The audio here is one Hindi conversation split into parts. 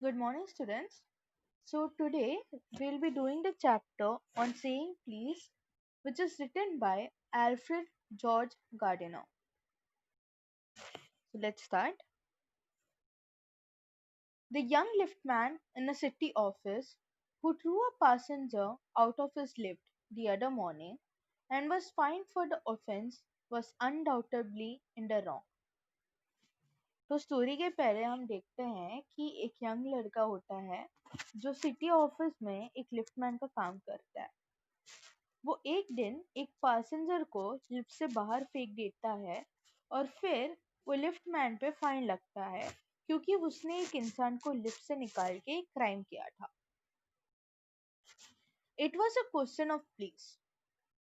Good morning, students. So, today we'll be doing the chapter on saying please, which is written by Alfred George Gardiner. So, let's start. The young liftman in a city office who threw a passenger out of his lift the other morning and was fined for the offense was undoubtedly in the wrong. तो स्टोरी के पहले हम देखते हैं कि एक यंग लड़का होता है जो सिटी ऑफिस में एक लिफ्टमैन का काम करता है। वो एक दिन एक पैसेंजर को लिफ्ट से बाहर फेंक देता है और फिर वो लिफ्टमैन पे फाइन लगता है क्योंकि उसने एक इंसान को लिफ्ट से निकाल के एक क्राइम किया था। It was a question of please.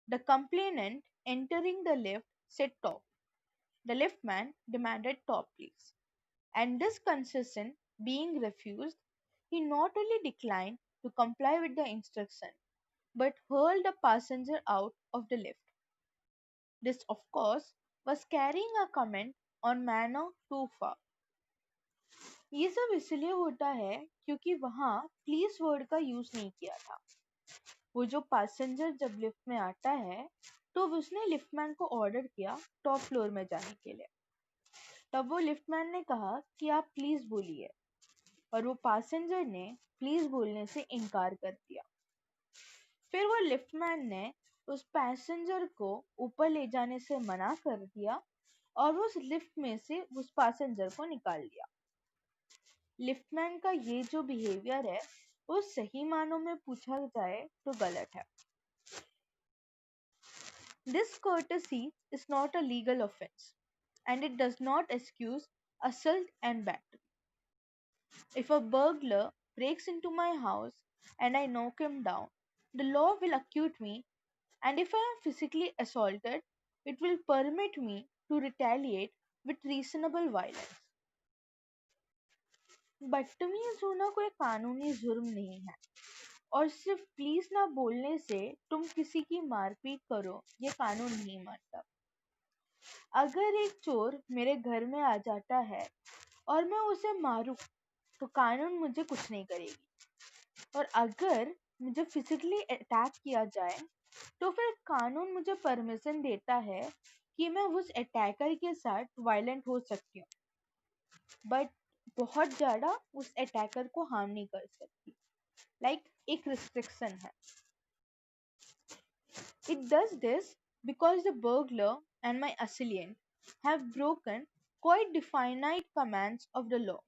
The complainant entering the lift said top. The liftman demanded top please. And this concession being refused, he not only declined to comply with the instruction, but hurled the passenger out of the lift. This, of course, was carrying a comment on manner too far. ये सब इसलिए होता है क्योंकि वहाँ प्लीज वर्ड का यूज नहीं किया था। वो जो पैसेंजर जब लिफ्ट में आता है तो उसने लिफ्टमैन को ऑर्डर किया टॉप फ्लोर में जाने के लिए। तब वो लिफ्टमैन ने कहा कि आप प्लीज बोलिए और वो पैसेंजर ने प्लीज बोलने से इनकार कर दिया। फिर वो लिफ्टमैन ने उस पैसेंजर को ऊपर ले जाने से मना कर दिया और उस लिफ्ट में से उस पैसेंजर को निकाल दिया। लिफ्टमैन का ये जो बिहेवियर है वो सही मानों में पूछा जाए तो गलत है। This courtesy is not a legal offense and it does not excuse assault and battery. If a burglar breaks into my house and I knock him down, the law will accuse me, and if I am physically assaulted, it will permit me to retaliate with reasonable violence. बदतमीज होना कोई कानूनी जुर्म नहीं है और सिर्फ प्लीज ना बोलने से तुम किसी की मारपीट करो ये कानून नहीं मानता। अगर एक चोर मेरे घर में आ जाता है और मैं उसे मारूं तो कानून मुझे कुछ नहीं करेगी और अगर मुझे फिजिकली अटैक किया जाए तो फिर कानून मुझे परमिशन देता है कि मैं उस अटैकर के साथ वायलेंट हो सकती हूँ बट बहुत ज्यादा उस अटैकर को हार्म नहीं कर सकती। एक रिस्ट्रिक्शन है। It does this because the burglar and my assailant have broken quite definite commands of the law.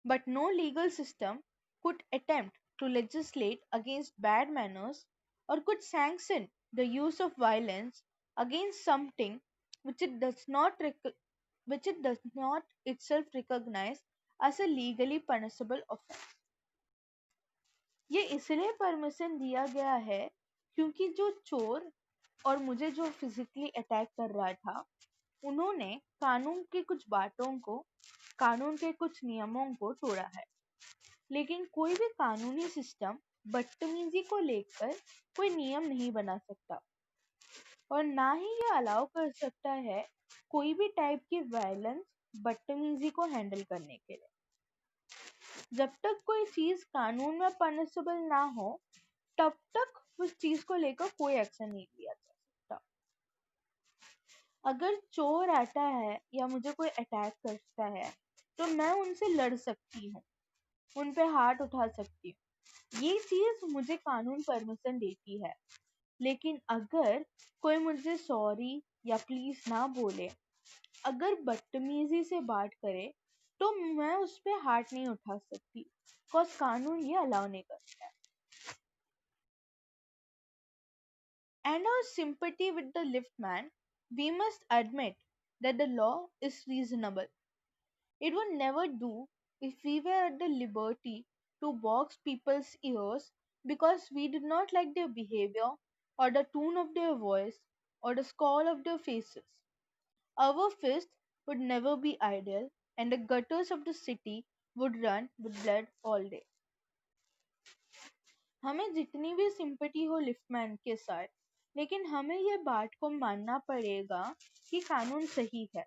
But no legal system could attempt to legislate against bad manners or could sanction the use of violence against something which it does not which it does not itself recognize as a legally punishable offense. ये इसलिए परमिशन दिया गया है क्योंकि जो चोर और मुझे जो फिजिकली अटैक कर रहा था उन्होंने कानून की कुछ बातों को कानून के कुछ नियमों को तोड़ा है। लेकिन कोई भी कानूनी सिस्टम बदतमीजी को लेकर कोई नियम नहीं बना सकता और ना ही ये अलाउ कर सकता है कोई भी टाइप की वायलेंस बदतमीजी को हैंडल करने के लिए। जब तक कोई चीज कानून में पनिशेबल ना हो तब तक उस चीज को लेकर कोई एक्शन नहीं लिया जा सकता। अगर चोर आता है या मुझे कोई अटैक करता है तो मैं उनसे लड़ सकती हूँ, उन पे हाथ उठा सकती हूँ, ये चीज मुझे कानून परमिशन देती है। लेकिन अगर कोई मुझे सॉरी या प्लीज ना बोले, अगर बदतमीजी से बात करे तो मैं उस पे हाथ नहीं उठा सकती बिकॉज कानून ये अलाउ नहीं करता है। And our sympathy with the liftman, we must admit that the law is reasonable. It would never do if we were at the liberty to box people's ears because we did not like their behavior or the tone of their voice or the scowl of their faces. Our fists would never be idle and the gutters of the city would run with blood all day. हमें जितनी भी सिंपैथी हो लिफ्टमैन के साथ, लेकिन हमें ये बात को मानना पड़ेगा कि कानून सही है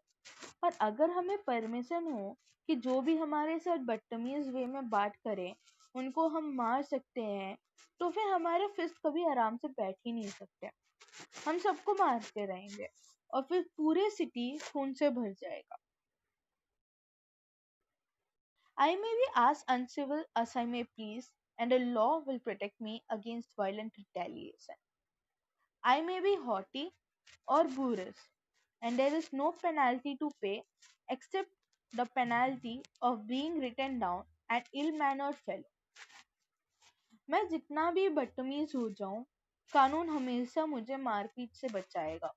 और अगर हमें परमिशन हो कि जो भी हमारे साथ बदतमीज वे में बात करे उनको हम मार सकते हैं, तो फिर हमारे फिस्ट कभी आराम से बैठ ही नहीं सकते। हम सबको मारते रहेंगे और फिर पूरे सिटी खून से भर जाएगा। I may be as uncivil as I may please, and a law will protect me against violent retaliation. I may be haughty or boorish, and there is no penalty to pay except the penalty of being written down an ill-mannered fellow. मैं जितना भी बदतमीज हो जाऊं, कानून हमेशा मुझे मारपीट से बचाएगा।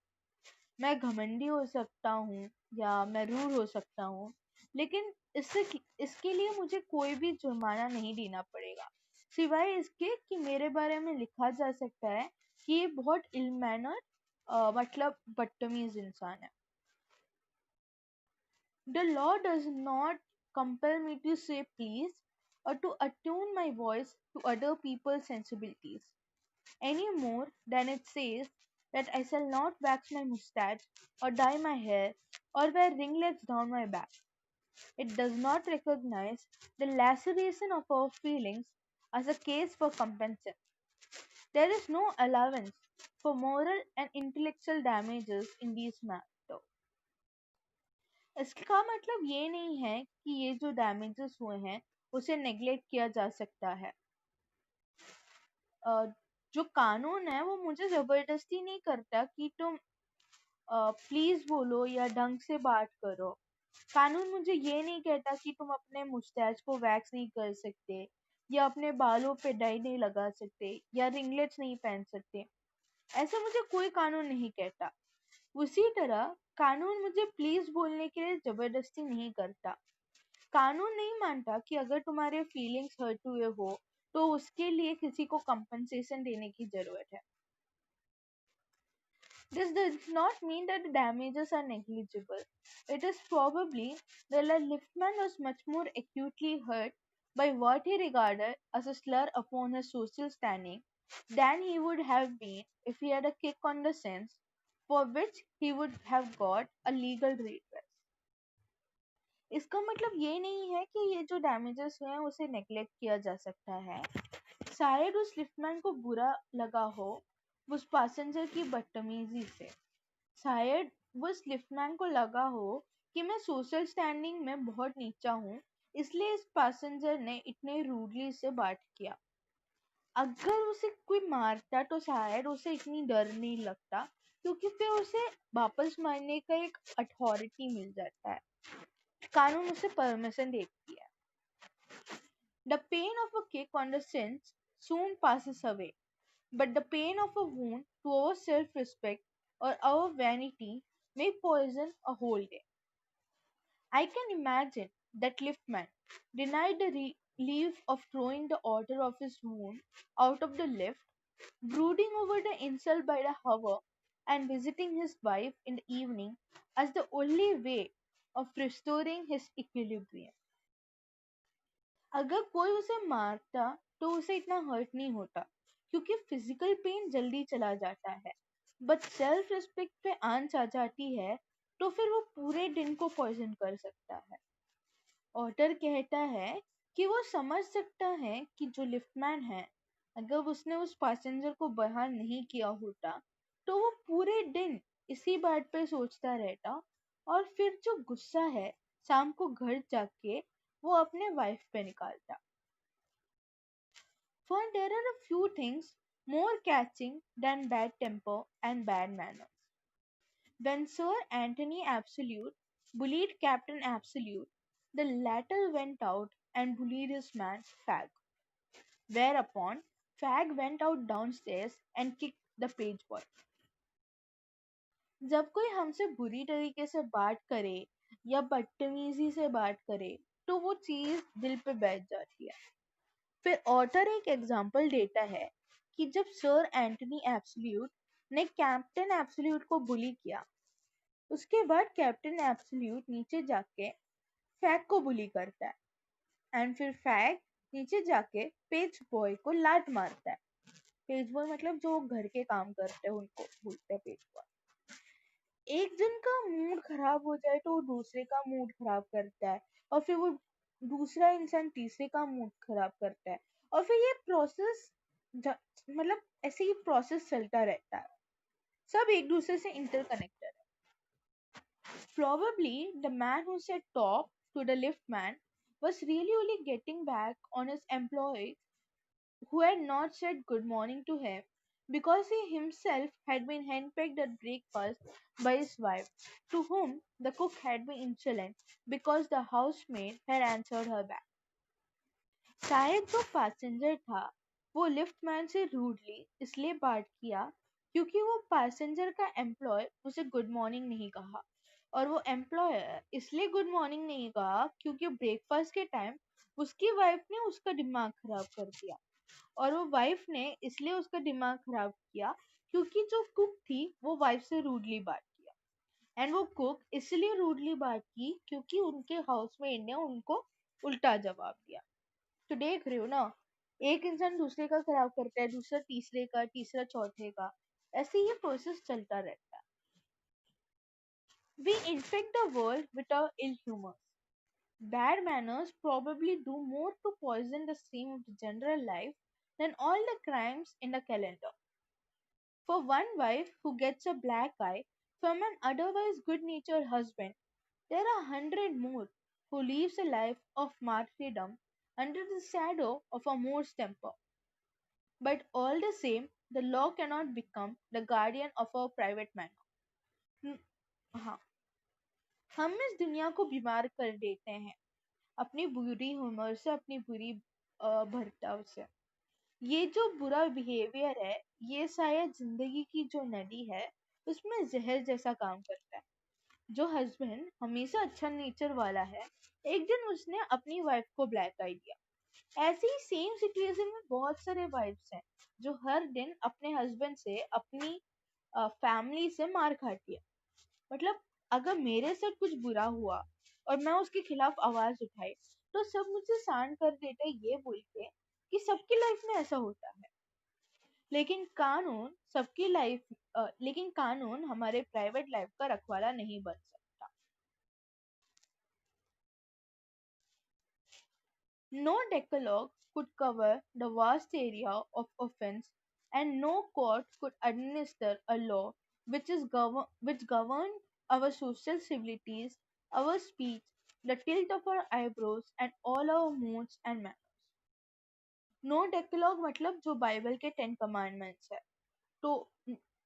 मैं घमंडी हो सकता हूँ या मैं रूड हो सकता हूँ, लेकिन इसके लिए मुझे कोई भी जुर्माना नहीं देना पड़ेगा, सिवाय इसके कि मेरे बारे में लिखा जा सकता है कि ये बहुत इल मैनर मतलब बदतमीज इंसान है। The law does not compel me to say please or to attune my voice to other people's sensibilities any more than it says that I shall not wax my mustache or dye my hair or wear ringlets down my back. It does not recognize the laceration of our feelings as a case for compensation. There is no allowance for moral and intellectual damages in these matters. इसका मतलब ये नहीं है कि ये जो डैमेजेस हुए हैं उसे नेग्लेक्ट किया जा सकता है। जो कानून है वो मुझे जबरदस्ती नहीं करता कि तुम प्लीज बोलो या ढंग से बात करो। कानून मुझे ये नहीं कहता कि तुम अपने मुस्टैच को वैक्स नहीं कर सकते या अपने बालों पे डाई नहीं लगा सकते या रिंगलेट्स नहीं पहन सकते। ऐसा मुझे कोई कानून नहीं कहता। उसी तरह कानून मुझे प्लीज बोलने के लिए जबरदस्ती नहीं करता। कानून नहीं मानता कि अगर तुम्हारे फीलिंग्स हर्ट हुए हो तो उसके लिए किसी को कंपनसेशन देने की जरूरत है। This does not mean that the damages are negligible. It is probably that the liftman was much more acutely hurt by what he regarded as a slur upon his social standing than he would have been if he had a kick on the sense, for which he would have got a legal redress. इसका मतलब ये नहीं है कि ये जो डैमेजेस हुए हैं उसे नेग्लेक्ट किया जा सकता है। शायद उस लिफ्टमैन को बुरा लगा हो उस पैसेंजर की बदतमीजी से। शायद वो उस लिफ्टमैन को लगा हो कि मैं सोशल स्टैंडिंग में बहुत नीचा हूँ, इसलिए इस पैसेंजर ने इतने रूडली से बात किया। अगर उसे कोई मारता तो शायद उसे इतनी डर नहीं लगता, क्योंकि फिर उसे वापस मारने का एक अथॉरिटी मिल जाता है। कानून उसे परमिशन देती है। The pain of a kick on the sense soon passes away, but the pain of a wound to our self-respect or our vanity may poison a whole day. I can imagine that liftman, denied the relief of throwing the author of his wound out of the lift, brooding over the insult by the hour, and visiting his wife in the evening as the only way of restoring his equilibrium. अगर कोई उसे मारता तो उसे इतना हर्ट नहीं होता, क्योंकि फिजिकल पेन जल्दी चला जाता है। बट सेल्फ रिस्पेक्ट पे आंच आ जाती है तो फिर वो पूरे दिन को पॉइजन कर सकता है। ऑटर कहता है कि वो समझ सकता है कि जो लिफ्टमैन है, अगर उसने उस पैसेंजर को बाहर नहीं किया होता तो वो पूरे दिन इसी बात पे सोचता रहता और फिर जो गुस्सा है शाम को घर जाके वो अपने वाइफ पे निकालता। For there are a few things more catching than bad temper and bad manners. When Sir Anthony Absolute bullied Captain Absolute, the latter went out and bullied his man Fag, whereupon Fag went out downstairs and kicked the page boy. जब कोई हमसे बुरी तरीके से बात करे या बदतमीजी से बात करे तो वो चीज दिल पे बैठ जाती है। फिर ऑथर एक एग्जाम्पल देता है कि जब सर एंटनी एब्सोल्यूट ने कैप्टन एब्सोल्यूट को बुली किया, उसके बाद कैप्टन एब्सोल्यूट नीचे जाके फैग को बुली करता है एंड फिर फैग नीचे जाके पेज बॉय को लात मारता है। पेज बॉय मतलब जो घर के काम करते हैं उनको बोलते हैं पेज बॉय। एक जन का मूड खराब हो जाए तो वो दूसरे का मूड खराब करता है, और फिर वो दूसरा इंसान तीसरे का मूड खराब करता है, और फिर ये प्रोसेस मतलब ऐसे ही प्रोसेस चलता रहता है। सब एक दूसरे से इंटरकनेक्टेड है। Probably the man who said top to the lift man was really only getting back on his employee who had not said good morning to him because he himself had been handpicked at breakfast by his wife, to whom the cook had been insolent because the housemaid had answered her back. शायद जो पैसेंजर था वो लिफ्टमैन से रूडली इसलिए बात किया क्योंकि वो पैसेंजर का एम्प्लॉय उसे गुड मॉर्निंग नहीं कहा, और वो एम्प्लॉयर इसलिए गुड मॉर्निंग नहीं कहा क्योंकि ब्रेकफास्ट के टाइम उसकी वाइफ ने उसका दिमाग खराब कर दिया, और वो वाइफ ने इसलिए उसका दिमाग खराब किया क्योंकि जो कुक थी वो वाइफ से रूडली बात किया, एंड वो कुक इसलिए रूडली बात की क्योंकि उनके हाउसमेट ने उनको उल्टा जवाब दिया। तो देख रहे हो ना, एक इंसान दूसरे का खराब करता है, दूसरा तीसरे का, तीसरा चौथे का, ऐसे ये प्रोसेस चलता रहता है। We infect the world with our ill humor. Bad manners probably do more to poison the stream of the general life than all the crimes in the calendar. For one wife who gets a black eye from an otherwise good natured husband, there are 100 more who lives a life of martyrdom under the shadow of a Moore's temper. But all the same, the law cannot become the guardian of our private manor. हम्म, हाँ, हम इस दुनिया को बीमार कर देते हैं अपनी बुरी humor से, अपनी बुरी बर्ताव से। ये जो बुरा बिहेवियर है, ये शायद जिंदगी की जो नदी है उसमें जहर जैसा काम करता है। जो हस्बैंड हमेशा अच्छा नेचर वाला है, एक दिन उसने अपनी वाइफ को ब्लैक आई दिया। ऐसे ही सेम सिचुएशन में बहुत सारे वाइफ्स हैं जो हर दिन अपने हस्बैंड से, अपनी फैमिली से मार खाती है। मतलब अगर मेरे साथ कुछ बुरा हुआ और मैं उसके खिलाफ आवाज उठाई, तो सब मुझे शांत कर देते ये बोल के कि सबकी लाइफ में ऐसा होता है। लेकिन कानून सबकी लाइफ लेकिन कानून हमारे प्राइवेट लाइफ का रखवाला नहीं बन सकता। No decalogue could cover the vast area of offense, and no court could administer a law which governed our social civilities, our speech, the tilt of our eyebrows, and all our moods and manners. No decalogue मतलब जो बाइबल के 10 कमांडमेंट्स है। तो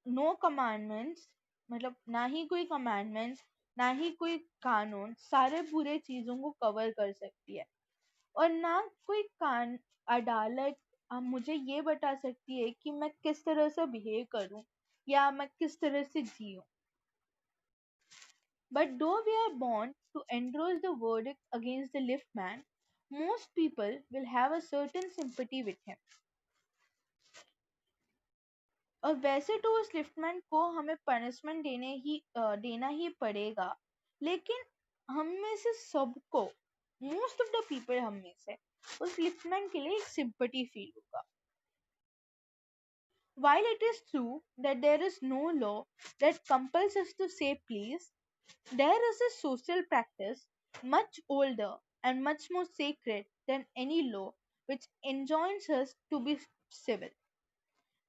नो कमांडमेंट्स मतलब ना ही कोई कमांडमेंट्स, ना ही कोई कानून सारे बुरे चीजों को कवर कर सकती है, और ना कोई कान अदालत मुझे ये बता सकती है कि मैं किस तरह से बिहेव करूं या मैं किस तरह से जीऊं। But though we are born to endorse the verdict against the liftman, most people will have a certain sympathy with him. और वैसे तो उस लिफ्टमैन को हमें पनिशमेंट देना ही पड़ेगा, लेकिन हम में से सबको, मोस्ट ऑफ द पीपल हम में से उस लिफ्टमैन के लिए एक सिंपैथी फील होगा। While it is true that there is no law that compels us to say please, there is a social practice much older and much more sacred than any law which enjoins us to be civil.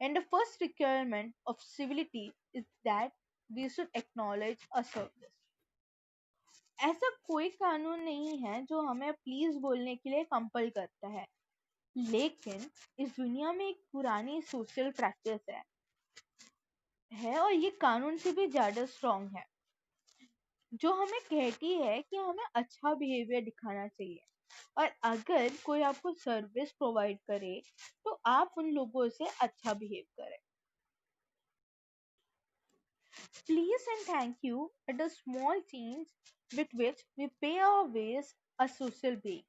And the first requirement of civility is that we should acknowledge a service. ऐसा कोई कानून नहीं है जो हमें प्लीज बोलने के लिए कंपल करता लेकिन इस दुनिया में एक पुरानी सोशल प्रैक्टिस है और ये कानून से भी ज्यादा स्ट्रांग है, जो हमें कहती है कि हमें अच्छा बिहेवियर दिखाना चाहिए, और अगर कोई आपको सर्विस प्रोवाइड करे तो आप उन लोगों से अच्छा बिहेव करें। Please and thank you are the small things with which we pay our ways as social beings.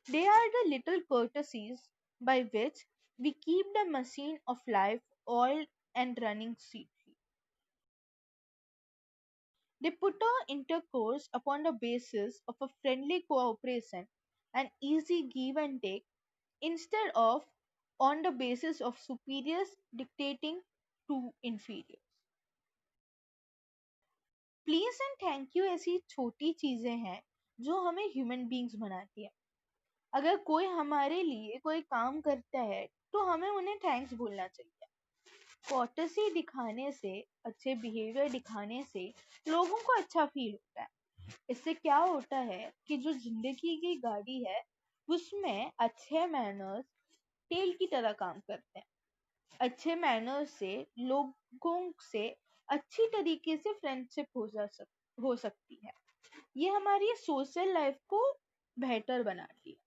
They are the little courtesies by which we keep the machine of life oiled and running sweetly. They put our intercourse upon the basis of a friendly cooperation and easy give and take instead of on the basis of superiors dictating to inferiors. Please and thank you ऐसी छोटी चीजें हैं जो हमें ह्यूमन बींग्स बनाती है। अगर कोई हमारे लिए कोई काम करता है तो हमें उन्हें थैंक्स बोलना चाहिए। कॉर्टेसी दिखाने से, अच्छे बिहेवियर दिखाने से लोगों को अच्छा फील होता है। इससे क्या होता है कि जो जिंदगी की गाड़ी है उसमें अच्छे मैनर्स तेल की तरह काम करते हैं। अच्छे मैनर्स से लोगों से अच्छी तरीके से फ्रेंडशिप हो सकती है। ये हमारी सोशल लाइफ को बेहतर बनाती है।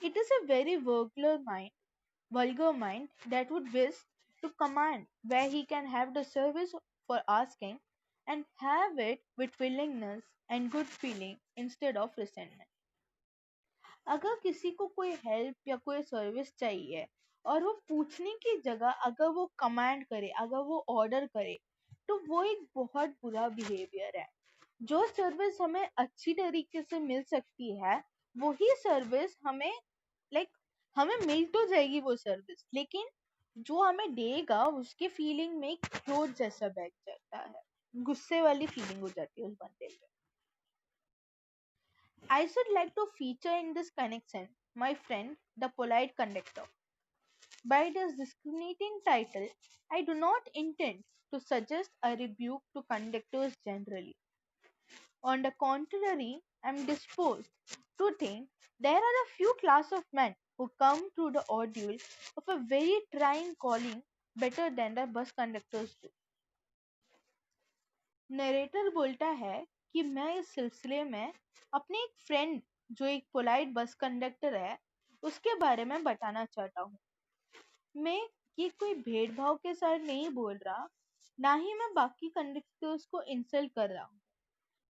It is a very vulgar mind that would wish to command where he can have the service for asking and have it with willingness and good feeling instead of resentment. अगर किसी को कोई हेल्प या कोई सर्विस चाहिए और वो पूछने की जगह अगर वो कमांड करे, अगर वो ऑर्डर करे, तो वो एक बहुत बुरा बिहेवियर है। जो सर्विस हमें अच्छी तरीके से मिल सकती है वही सर्विस हमें लाइक हमें मिल तो जाएगी वो सर्विस, लेकिन जो हमें देगा उसके फीलिंग में एक क्रोध जैसा बैठ जाता है, गुस्से वाली फीलिंग हो जाती है उस बंदे पे। I should like to feature in this connection my friend the polite conductor. By this discriminating title, I do not intend to suggest a rebuke to conductors generally. On the contrary, I am disposed to think there are a few class of men who come through the ordeal of a very trying calling better than the bus conductors do. Narrator बोलता है कि मैं इस सिलसिले में अपने एक फ्रेंड जो एक पोलाइट बस कंडक्टर है उसके बारे में बताना चाहता हूँ। मैं ये कोई भेदभाव के साथ नहीं बोल रहा, ना ही मैं बाकी कंडक्टर्स को इंसल्ट कर रहा हूँ।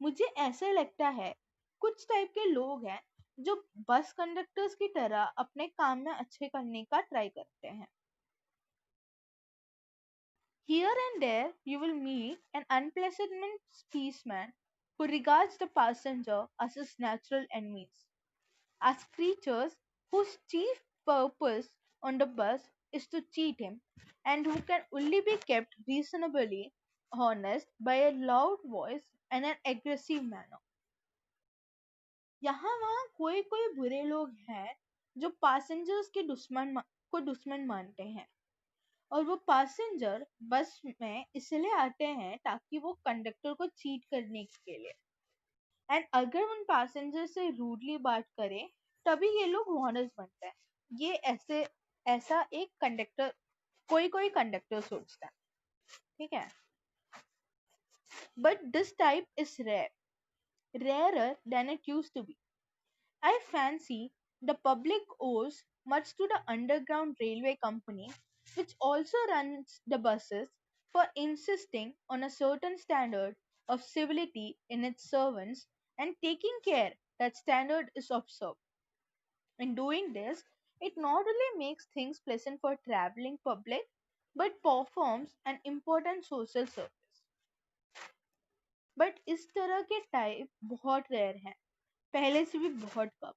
मुझे ऐसा लगता है कुछ टाइप के लोग हैं जो बस कंडक्टर्स की तरह अपने काम में अच्छे करने का ट्राई करते हैं। Here and there you will meet an unpleasant spaceman who regards the passenger as his natural enemies, as creatures whose chief purpose on the bus is to cheat him, and who can only be kept reasonably honest by a loud voice and an aggressive manner. यहाँ वहाँ कोई कोई बुरे लोग हैं जो पैसेंजर्स के को दुश्मन मानते हैं, और वो पैसेंजर बस में इसलिए आते हैं ताकि वो कंडक्टर को चीट करने के लिए। एंड अगर उन पैसेंजर से रूडली बात करें तभी ये लोग हॉनेस्ट बनते हैं। ये ऐसा एक कंडक्टर, कोई कोई कंडक्टर सोचता है, ठीक है। But this type is rarer than it used to be. I fancy the public owes much to the Underground Railway Company, which also runs the buses, for insisting on a certain standard of civility in its servants and taking care that standard is observed. In doing this, it not only makes things pleasant for traveling public but performs an important social service. But इस तरह के टाइप बहुत रेयर हैं, पहले से भी बहुत कम।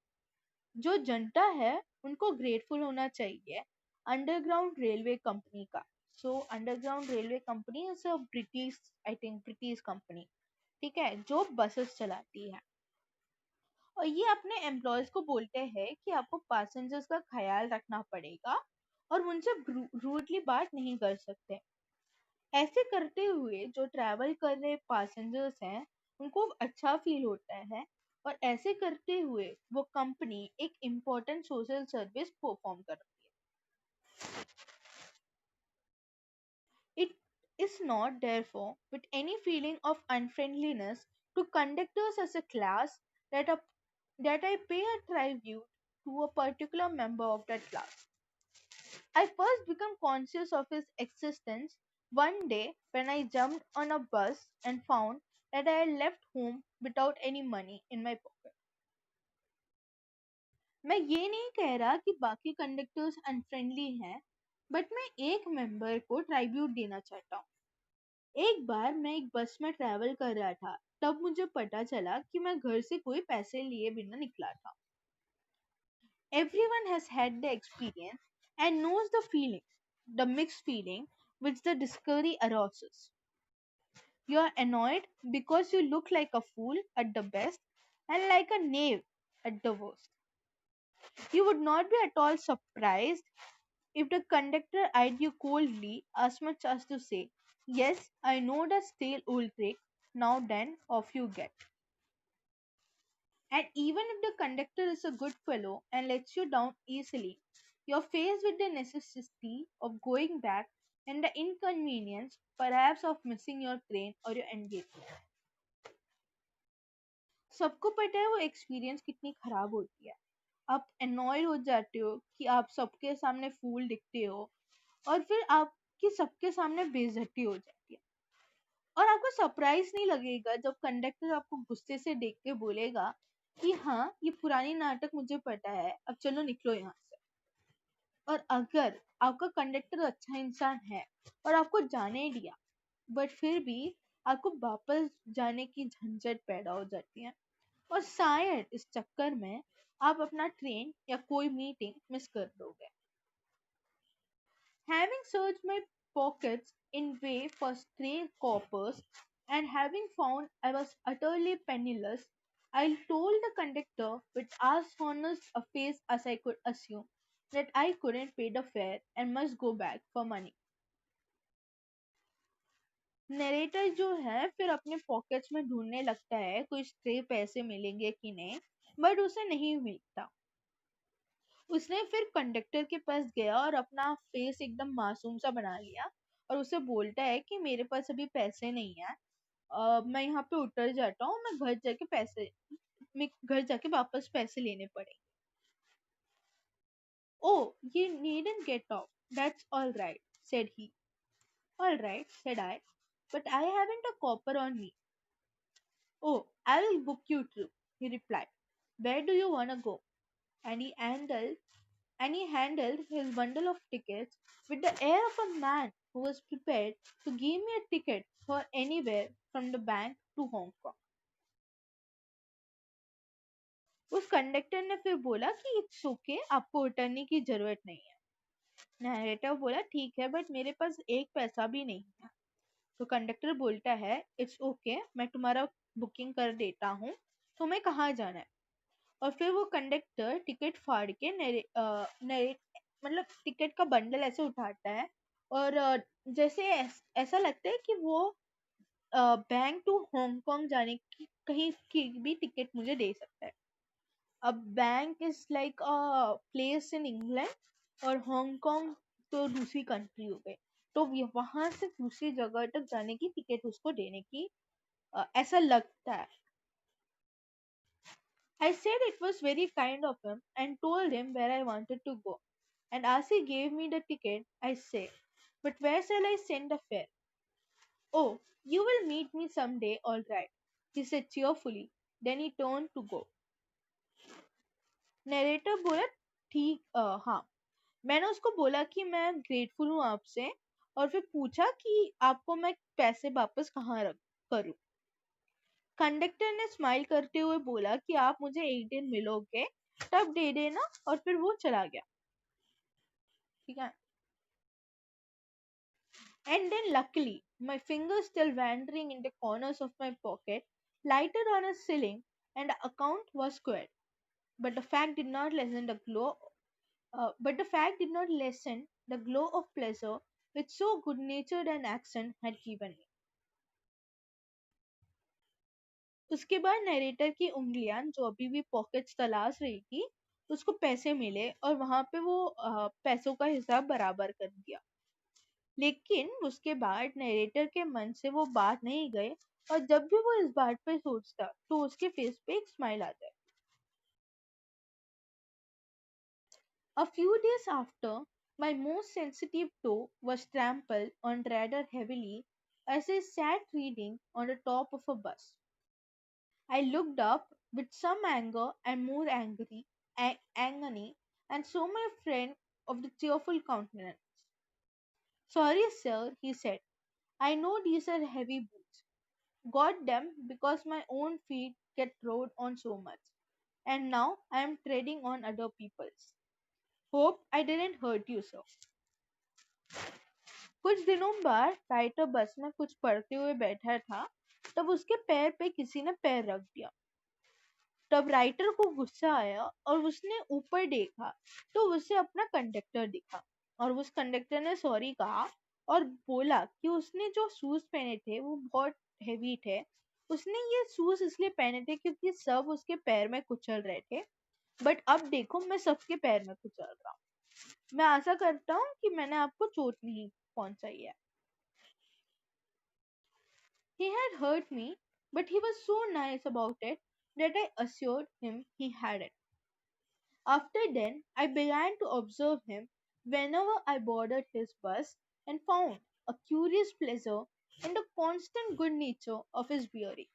जो जनता है उनको ग्रेटफुल होना चाहिए अंडरग्राउंड रेलवे कंपनी का। So underground railway company is a British, I think British company, ठीक है, जो बसेस चलाती है। और ये अपने एम्प्लॉयज को बोलते हैं कि आपको पैसेंजर्स का ख्याल रखना पड़ेगा और उनसे रूडली बात नहीं कर सकते। ऐसे करते हुए जो ट्रैवल कर रहे पैसेंजर्स हैं उनको अच्छा फील होता है, और ऐसे करते हुए वो कंपनी एक इम्पोर्टेंट सोशल सर्विस परफॉर्म करती है। It is not therefore with any feeling of unfriendliness to conductors as a class that, that I pay a tribute to a particular member of that class. I first became conscious of his existence one day when I jumped on a bus and found that I had left home without any money in my pocket. मैं ये नहीं कह रहा कि बाकी कंडक्टर्स अनफ्रेंडली हैं, बट मैं एक मेंबर को ट्राइब्यूट देना चाहता हूँ। एक बार मैं एक बस में ट्रैवल कर रहा था, तब मुझे पता चला कि मैं घर से कोई पैसे लिए बिना निकला था। Everyone has had the experience and knows the feeling, the mixed feeling which the discovery arouses. You are annoyed because you look like a fool at the best and like a knave at the worst. You would not be at all surprised if the conductor eyed you coldly as much as to say, "Yes, I know that stale old trick, now then, off you get." And even if the conductor is a good fellow and lets you down easily, you're faced with the necessity of going back and the inconvenience, perhaps, of missing your train or your engagement. सबको पता है वो एक्सपीरियंस कितनी खराब होती है. आप अनॉयड हो जाते हो कि आप सबके सामने फूल दिखते हो और फिर आपकी सबके सामने बेइज्जती हो जाती है. और आपको सरप्राइज नहीं लगेगा जब कंडक्टर आपको गुस्से से देख के बोलेगा कि हाँ, ये पुरानी नाटक मुझे पता है, अब चलो निकलो यहाँ से. और अगर आपका कंडक्टर अच्छा इंसान है और आपको जाने दिया, बट फिर भी आपको वापस जाने की झंझट पैदा हो जाती है और शायद इस चक्कर में आप अपना ट्रेन या कोई मीटिंग मिस कर दोगे. Having searched my pockets in way for stray coppers and having found I was utterly penniless, I told the conductor with as honest a face as I could assume that I couldn't pay the fare and must go back for money. Narrator जो है फिर अपने पॉकेट्स में ढूंढने लगता है कोई स्ट्रे पैसे मिलेंगे कि नहीं, बट उसे नहीं मिलता. उसने फिर कंडक्टर के पास गया और अपना फेस एकदम मासूम सा बना लिया और उसे बोलता है कि मेरे पास अभी पैसे नहीं है. मैं यहाँ पे उतर जाता हूँ, मैं घर जाके वापस पैसे लेने पड़े. Oh, you needn't get off. That's all right, said he. All right, said I, but I haven't a copper on me. Oh, I'll book you through, he replied. Where do you wanna go? And he handled his bundle of tickets with the air of a man who was prepared to give me a ticket for anywhere from the bank to Hong Kong. उस कंडक्टर ने फिर बोला कि इट्स ओके, आपको उतरने की जरूरत नहीं है. नरेटर बोला ठीक है, बट मेरे पास एक पैसा भी नहीं है. तो कंडक्टर बोलता है इट्स ओके, मैं तुम्हारा बुकिंग कर देता हूँ, तुम्हें कहाँ जाना है. और फिर वो कंडक्टर टिकट फाड़ के मतलब टिकट का बंडल ऐसे उठाता है और जैसे ऐसा लगता है कि वो बैंक टू हांगकांग जाने की कहीं की भी टिकट मुझे दे सकता है. अब bank is like a place in England और हांगकांग तो दूसरी कंट्री हो गई, तो वहां से दूसरी जगह तक जाने की टिकट उसको देने की ऐसा लगता है. I said it was very kind of him and told him where I wanted to go. And as he gave me the ticket, I said, "But where shall I send the fare?" "Oh, you will meet me some day, all right," he said cheerfully. Then he turned to go. Narrator बोला ठीक, हाँ. मैंने उसको बोला कि मैं ग्रेटफुल हूँ आपसे और फिर पूछा कि आपको मैं पैसे वापस कहाँ रख करूँ. कंडक्टर ने स्माइल करते हुए बोला कि आप मुझे एक दिन मिलोगे तब दे देना, और फिर वो चला गया. ठीक है. And then luckily, my fingers still wandering in the corners of my pocket, lighted on a ceiling, and the account was squared. But the fact did not lessen the glow. But the fact did not lessen the glow of pleasure which so good-natured an accent had given me. उसके बाद नरेटर की उंगलियां जो अभी भी पॉकेट्स तलाश रही थी, उसको पैसे मिले और वहां पे वो पैसों का हिसाब बराबर कर दिया. लेकिन उसके बाद नरेटर के मन से वो बात नहीं गई और जब भी वो इस बात पे सोचता तो उसके फेस पे एक स्माइल आ जाए. A few days after, my most sensitive toe was trampled on rather heavily as I sat reading on the top of a bus. I looked up with some anger and more agony and saw my friend of the cheerful countenance. "Sorry, sir," he said. "I know these are heavy boots. Got them because my own feet get trod on so much, and now I am treading on other people's. Hope I didn't hurt you, sir." कुछ दिनों बाद राइटर बस में कुछ पढ़ते हुए बैठा था, तब उसके पैर पे किसी ने पैर रख दिया। तब राइटर को गुस्सा आया और उसने ऊपर देखा तो उसे अपना कंडक्टर दिखा, और उस कंडक्टर ने सॉरी कहा और बोला कि उसने जो शूज पहने थे वो बहुत हेवी थे। उसने ये शूज इसलिए पहने थे क्योंकि सब उसके पैर में कुचल रहे थे, बट अब देखो मैं सबके पैर में कुचल रहा हूँ। मैं आशा करता हूँ कि मैंने आपको चोट नहीं पहुंचाई है। He had hurt me, but he was so nice about it that I assured him he hadn't. After then, I began to observe him whenever I boarded his bus and found a curious pleasure in the constant good nature of his bearing.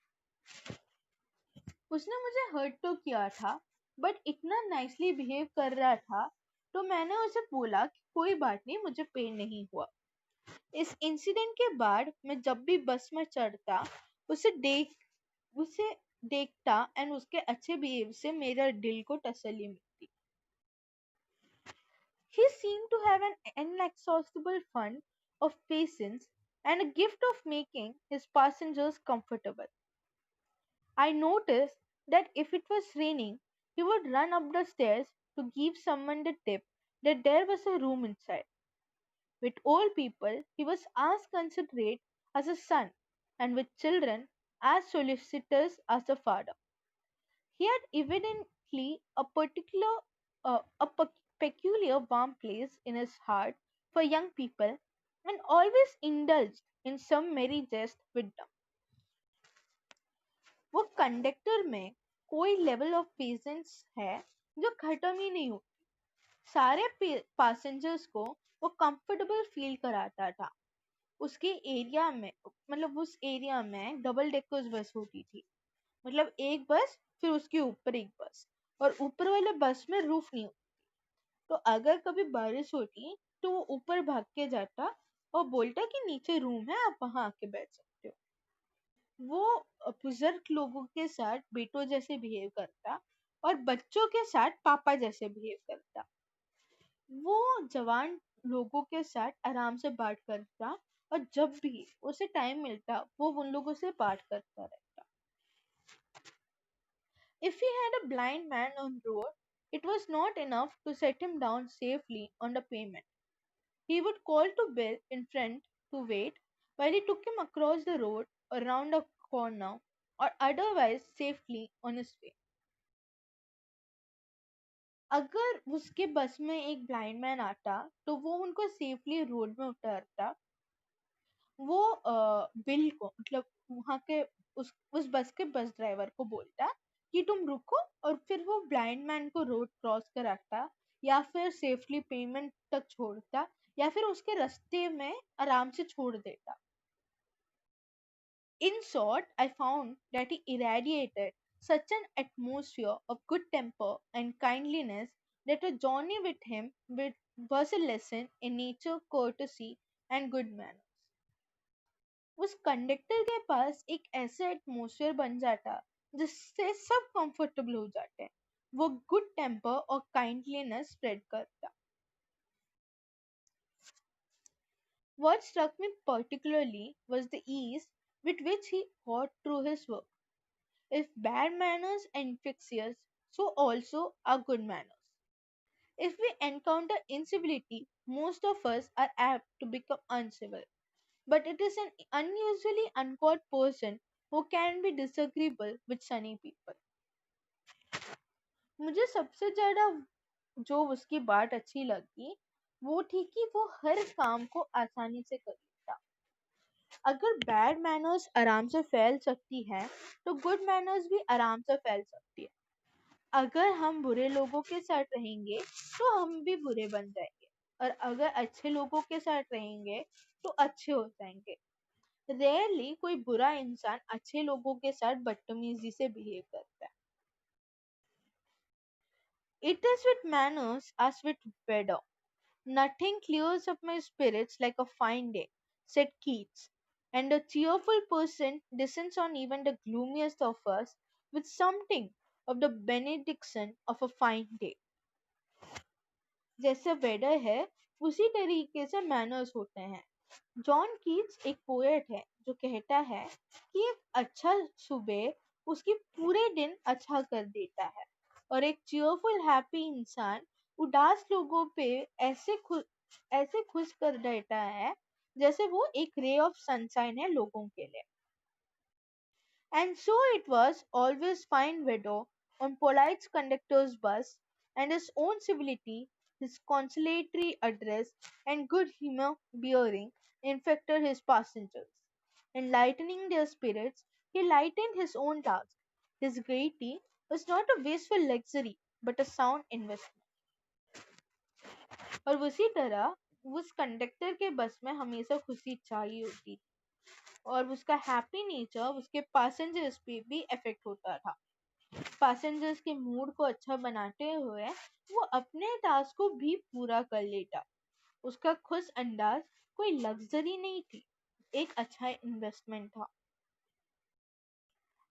उसने मुझे हर्ट तो किया था, बट इतना नाइसली बिहेव कर रहा था, तो मैंने उसे बोला कि कोई बात नहीं, मुझे पेन नहीं हुआ। इस इंसिडेंट के बाद मैं जब भी बस में चढ़ता उसे देख उसे देखता एंड उसके अच्छे बिहेव से मेरा दिल को तसल्ली मिलती। He seemed to have an inexhaustible fund of patience and a gift of making his passengers comfortable. I noticed that if it was raining, he would run up the stairs to give someone the tip that there was a room inside. With old people, he was as considerate as a son, and with children, as solicitous as a father. He had evidently a peculiar warm place in his heart for young people and always indulged in some merry jest with them. वो कंडक्टर में कोई लेवल ऑफ पेशेंस है जो खत्म ही नहीं होती। सारे पैसेंजर्स को वो कंफर्टेबल फील कराता था। उसके एरिया में उस एरिया में डबल डेकर्स बस होती थी, मतलब एक बस फिर उसके ऊपर एक बस, और ऊपर वाले बस में रूफ नहीं होती। तो अगर कभी बारिश होती तो वो ऊपर भाग के जाता और बोलता कि नीचे रूम है, आप वहां आके बैठ सकते हो। वो बुजुर्ग लोगों के साथ बेटों जैसे बिहेव करता और बच्चों के साथ पापा जैसे बिहेव करता। वो जवान लोगों के साथ आराम से बात करता और जब भी उसे टाइम मिलता वो उन लोगों से बात करता रहता। If he had a blind man on road, it was not enough to set him down safely on the pavement. He would call to Bill in front to wait while he took him across the road or round a corner or otherwise safely on his way. अगर उसके बस में एक ब्लाइंड मैन आता तो वो उनको सेफली रोड में उतारता। वो बिल को मतलब वहां के उस बस के बस ड्राइवर को बोलता कि तुम रुको, और फिर वो ब्लाइंड मैन को रोड क्रॉस कराता या फिर सेफली पेमेंट तक छोड़ता या फिर उसके रास्ते में आराम से छोड़ देता। In short, I found that he irradiated such an atmosphere of good temper and kindliness that a journey with him was a lesson in nature, courtesy, and good manners. उस कंडक्टर के पास एक ऐसा एटमोसफियर बन जाता जिससे सब कंफर्टेबल हो जाते हैं। वो गुड टेम्पर और काइंडलीनेस स्प्रेड करता। What struck me particularly was the ease with which he got through his work. If bad manners are infectious, so also are good manners. If we encounter incivility, most of us are apt to become uncivil. But it is an unusually uncaught person who can be disagreeable with sunny people. मुझे सबसे ज्यादा जो उसकी बात अच्छी लगी वो थी कि वो हर काम को आसानी से कर लेता। अगर बैड मैनर्स आराम से फैल सकती है तो गुड मैनर्स भी आराम से फैल सकती है। अगर हम बुरे लोगों के साथ रहेंगे तो हम भी बुरे बन जाएंगे, और अगर अच्छे लोगों के साथ रहेंगे तो अच्छे हो जाएंगे। रेयरली कोई बुरा इंसान अच्छे लोगों के साथ बदतमीजी से बिहेव करता है। It is with manners as with weather. Nothing clears up my spirits like a fine day, said Keats, and a cheerful person descends on even the gloomiest of us with something of the benediction of a fine day. जैसे वेदर है उसी तरीके से मैनर्स होते हैं। जॉन कीट्स एक पोएट है जो कहता है कि एक अच्छा सुबह उसकी पूरे दिन अच्छा कर देता है और एक चीयरफुल हैप्पी इंसान उदास लोगों पे ऐसे खुश कर देता है जैसे वो एक रे ऑफ सनशाइन है लोगों के लिए. And so it was always fine weather on Polite's conductor's bus, and his own civility, his conciliatory address, and good humour bearing infected his passengers. And lightening their spirits, he lightened his own task. His gaiety was not a wasteful luxury, but a sound investment. और उसी तरह उस कंडक्टर के बस में हमेशा खुशी चाहिए होती थी और उसका हैप्पी नेचर उसके पैसेंजर्स पे भी इफेक्ट होता था. पैसेंजर्स के मूड को अच्छा बनाते हुए वो अपने टास्क को भी पूरा कर लेता. उसका खुश अंदाज कोई लग्जरी नहीं थी, एक अच्छा इन्वेस्टमेंट था.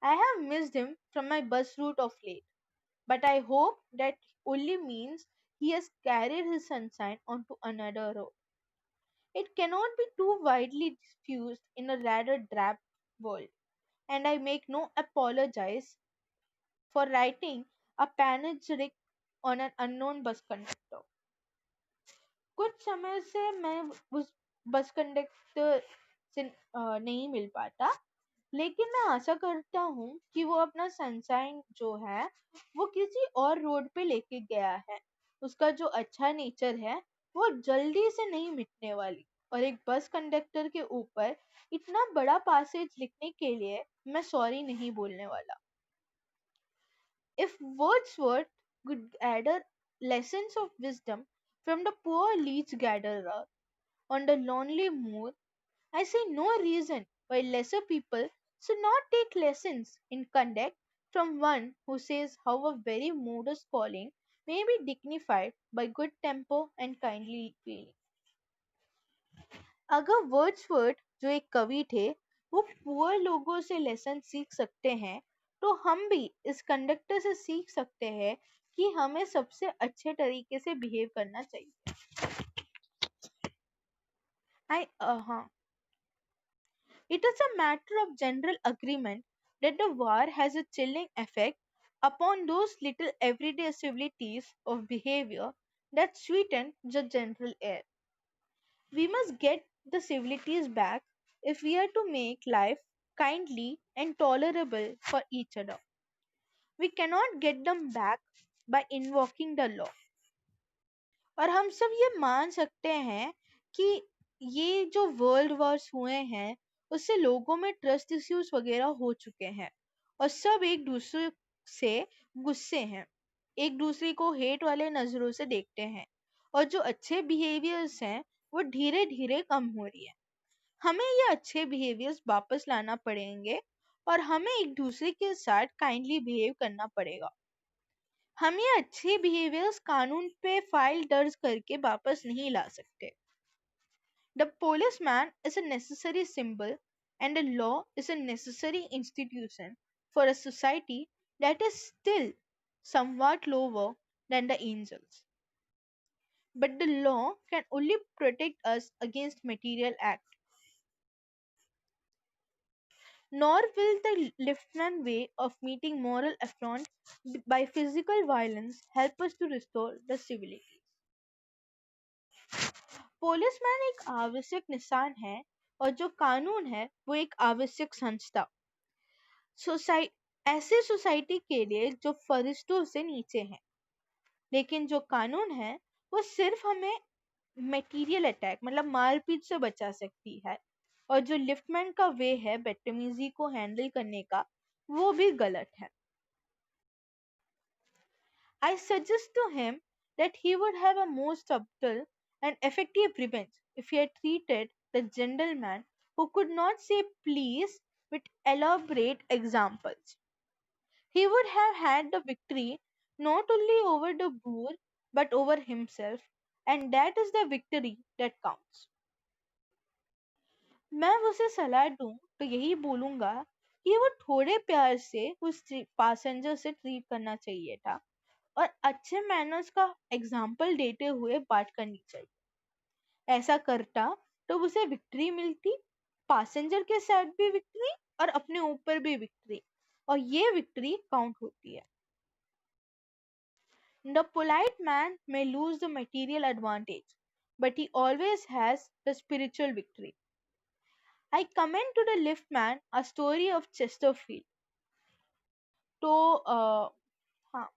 I have missed him from my bus route of late, but I hope that only means he has carried his sunshine onto another road. It cannot be too widely diffused in a rather drab world, and I make no apologies for writing a panegyric on an unknown bus conductor. कुछ समय से मैं उस बस कंडक्टर से नहीं मिल पाता, लेकिन मैं आशा करता हूँ कि वो अपना सनशाइन जो है वो किसी और रोड पे लेके गया है. उसका जो अच्छा नेचर है वो जल्दी से नहीं मिटने वाली और एक बस कंडक्टर के ऊपर इतना बड़ा पैसेज लिखने के लिए मैं सॉरी नहीं बोलने वाला. If Wordsworth could gather lessons of wisdom from the poor leech gatherer on the lonely moor, I see no reason why lesser people should not take lessons in conduct from one who says how a very modest calling may be dignified by good temper and kindly feeling. अगर वर्ड्सवर्थ जो एक कवि थे वो पुअर लोगों से लेसन सीख सकते हैं तो हम भी इस कंडक्टर से सीख सकते हैं कि हमें सबसे अच्छे तरीके से बिहेव करना चाहिए. हाँ, it is a matter of general agreement that the war has a chilling effect upon those little everyday civilities of behavior that sweeten the general air. We must get the civilities back if we are to make life kindly and tolerable for each other. We cannot get them back by invoking the law. और हम सब ये मान सकते हैं कि ये जो वर्ल्ड वॉर्स हुए हैं उससे लोगों में ट्रस्ट इश्यूज वगैरह हो चुके हैं और सब एक दूसरे से गुस्से हैं, एक दूसरे को हेट वाले नजरों से देखते हैं और जो अच्छे बिहेवियर्स हैं वो धीरे धीरे कम हो रही है. हमें ये अच्छे बिहेवियर्स वापस लाना पड़ेंगे और हमें एक दूसरे के साथ काइंडली बिहेव करना पड़ेगा. हम ये अच्छे बिहेवियर्स कानून पे फाइल दर्ज करके वापस नहीं ला सकते. The policeman is a necessary symbol and the law is a necessary institution for a society that is still somewhat lower than the angels. But the law can only protect us against material acts. Nor will the Liftman way of meeting moral affront by physical violence help us to restore the civility. Policeman एक आवश्यक निशान है और जो कानून है वो एक आवश्यक संस्था. ऐसे सोसाइटी के लिए जो फरिश्तों से नीचे हैं, लेकिन जो कानून है वो सिर्फ हमें मटेरियल अटैक मतलब मारपीट से बचा सकती है और जो लिफ्टमैन का वे है बदतमीजी को हैंडल करने का वो भी गलत है. I suggest to him that he would have a more subtle and effective revenge if he had treated the gentleman who could not say please with elaborate examples. He would have had the victory not only over the boor but over himself, and that is the victory that counts. मैं उसे सलाह दूं तो यही बोलूंगा कि वो थोड़े प्यार से उस पैसेंजर से ट्रीट करना चाहिए था और अच्छे मैनर्स का एग्जाम्पल देते हुए बात करनी चाहिए. ऐसा करता तो उसे विक्ट्री मिलती, पैसेंजर के साथ भी विक्ट्री और अपने ऊपर भी विक्ट्री, और ये विक्ट्री काउंट होती है. The polite man may lose the material advantage, but he always has the spiritual victory. I commend to the liftman a story of Chesterfield. तो हाँ,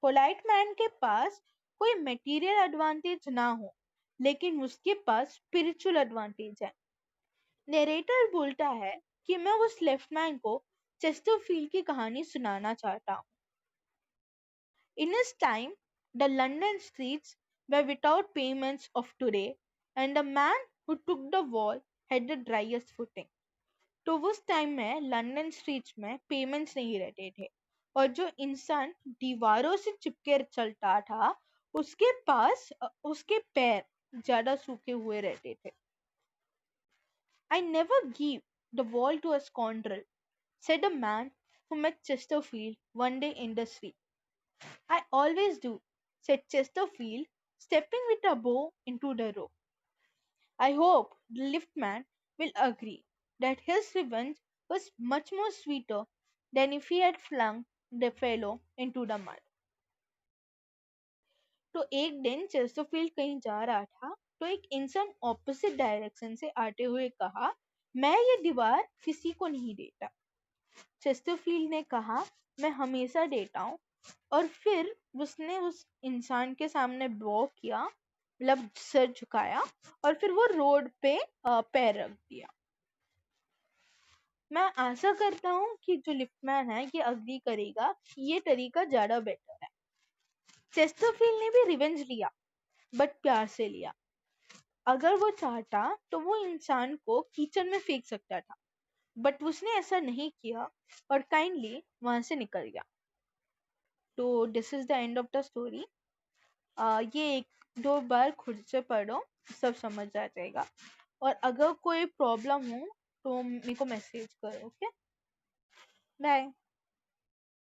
पोलाइट मैन के पास कोई मटेरियल एडवांटेज ना हो, लेकिन उसके पास स्पिरिचुअल एडवांटेज है. नरेटर बोलता है कि मैं उस लेफ्टमैन को चेस्टरफील्ड की कहानी सुनाना चाहता हूँ. In his time, the London streets were without payments of today, and the man who took the wall had the driest footing. तो उस टाइम में लंदन स्ट्रीट्स में पेमेंट्स नहीं रहते थे, और जो इंसान दीवारों से चिपके चलता था उसके पैर ज्यादा सूखे हुए रहते थे. I never give the wall to a scoundrel, said a man who met Chesterfield one day in the street. I always do, said Chesterfield, stepping with a bow into the room. I hope the liftman will agree that his revenge was much more sweeter than if he had flung the fellow into the mud. तो एक दिन चेस्टरफील्ड कहीं जा रहा था, तो एक इंसान ऑपोजिट डायरेक्शन से आते हुए कहा, मैं ये दीवार किसी को नहीं देता. चेस्टरफील्ड ने कहा, मैं हमेशा देता हूँ, और फिर उसने उस इंसान के सामने बॉ किया, मतलब सर झुकाया, और फिर वो रोड पे पैर रख दिया. मैं आशा करता हूँ कि जो लिफ्टमैन है ये अग्री करेगा कि ये तरीका ज्यादा बेटर है. चेस्टरफील्ड ने भी रिवेंज लिया, बट प्यार से लिया. अगर वो चाहता तो वो इंसान को किचन में फेंक सकता था, बट उसने ऐसा नहीं किया और काइंडली वहां से निकल गया. तो this is the end of the story. ये एक दो बार खुद से पढ़ो, सब समझ आ जाएगा. और अगर कोई प्रॉब्लम हो तो मेरे को मैसेज करो. Okay, bye.